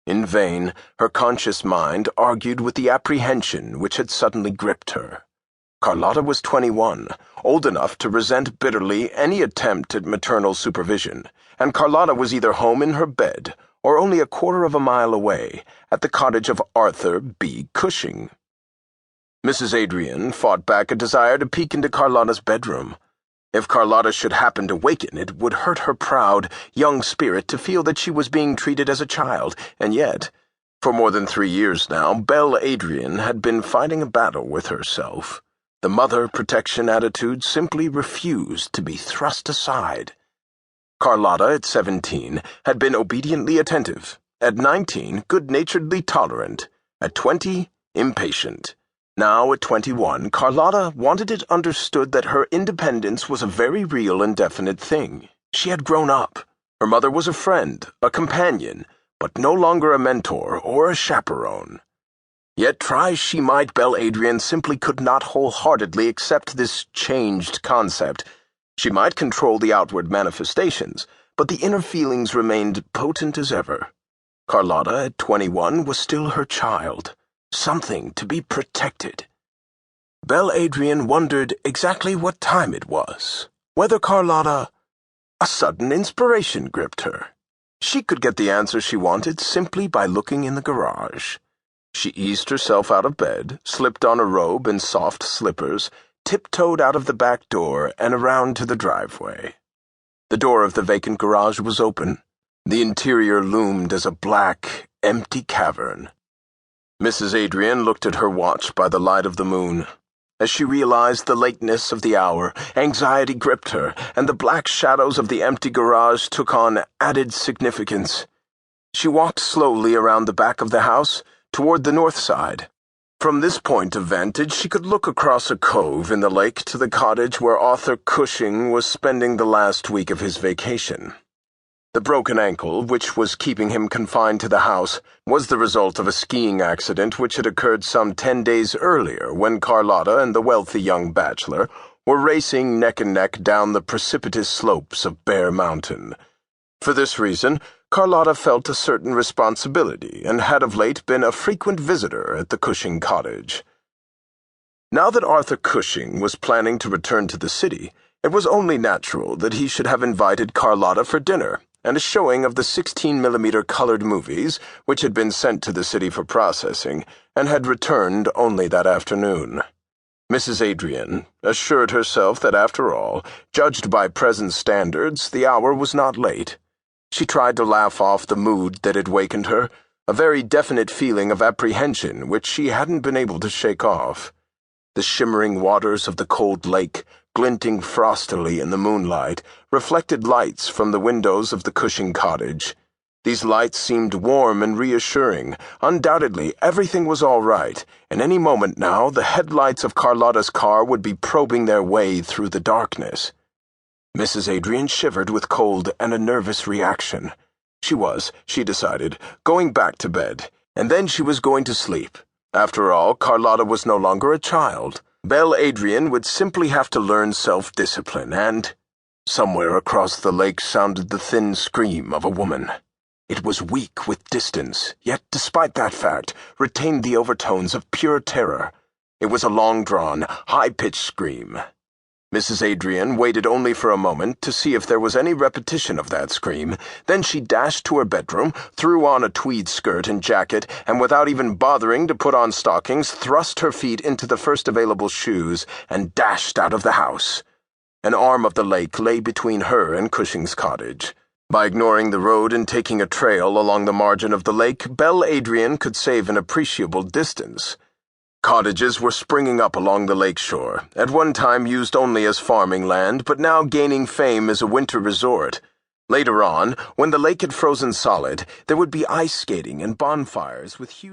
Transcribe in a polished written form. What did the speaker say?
In vain, her conscious mind argued with the apprehension which had suddenly gripped her. Carlotta was 21, old enough to resent bitterly any attempt at maternal supervision, and Carlotta was either home in her bed or only a quarter of a mile away, at the cottage of Arthur B. Cushing. Mrs. Adrian fought back a desire to peek into Carlotta's bedroom. If Carlotta should happen to waken, it would hurt her proud, young spirit to feel that she was being treated as a child, and yet, for more than 3 years now, Belle Adrian had been fighting a battle with herself. The mother protection attitude simply refused to be thrust aside. Carlotta, at 17, had been obediently attentive. At 19, good-naturedly tolerant. At 20, impatient. Now, at 21, Carlotta wanted it understood that her independence was a very real and definite thing. She had grown up. Her mother was a friend, a companion, but no longer a mentor or a chaperone. Yet try as she might, Belle Adrian simply could not wholeheartedly accept this changed concept. She might control the outward manifestations, but the inner feelings remained potent as ever. Carlotta, at 21, was still her child, something to be protected. Belle Adrian wondered exactly what time it was, whether Carlotta... A sudden inspiration gripped her. She could get the answer she wanted simply by looking in the garage. She eased herself out of bed, slipped on a robe and soft slippers, tiptoed out of the back door and around to the driveway. The door of the vacant garage was open. The interior loomed as a black, empty cavern. Mrs. Adrian looked at her watch by the light of the moon. As she realized the lateness of the hour, anxiety gripped her, and the black shadows of the empty garage took on added significance. She walked slowly around the back of the house, toward the north side. From this point of vantage, she could look across a cove in the lake to the cottage where Arthur Cushing was spending the last week of his vacation. The broken ankle, which was keeping him confined to the house, was the result of a skiing accident which had occurred some 10 days earlier when Carlotta and the wealthy young bachelor were racing neck and neck down the precipitous slopes of Bear Mountain. For this reason, Carlotta felt a certain responsibility and had of late been a frequent visitor at the Cushing cottage. Now that Arthur Cushing was planning to return to the city, it was only natural that he should have invited Carlotta for dinner and a showing of the 16mm colored movies which had been sent to the city for processing and had returned only that afternoon. Mrs. Adrian assured herself that after all, judged by present standards, the hour was not late. She tried to laugh off the mood that had wakened her, a very definite feeling of apprehension which she hadn't been able to shake off. The shimmering waters of the cold lake, glinting frostily in the moonlight, reflected lights from the windows of the Cushing cottage. These lights seemed warm and reassuring. Undoubtedly, everything was all right, and any moment now the headlights of Carlotta's car would be probing their way through the darkness. Mrs. Adrian shivered with cold and a nervous reaction. She was, she decided, going back to bed, and then she was going to sleep. After all, Carlotta was no longer a child. Belle Adrian would simply have to learn self-discipline, and... Somewhere across the lake sounded the thin scream of a woman. It was weak with distance, yet, despite that fact, retained the overtones of pure terror. It was a long-drawn, high-pitched scream. Mrs. Adrian waited only for a moment to see if there was any repetition of that scream. Then she dashed to her bedroom, threw on a tweed skirt and jacket, and without even bothering to put on stockings, thrust her feet into the first available shoes and dashed out of the house. An arm of the lake lay between her and Cushing's cottage. By ignoring the road and taking a trail along the margin of the lake, Belle Adrian could save an appreciable distance. Cottages were springing up along the lake shore, at one time used only as farming land, but now gaining fame as a winter resort. Later on, when the lake had frozen solid, there would be ice skating and bonfires with huge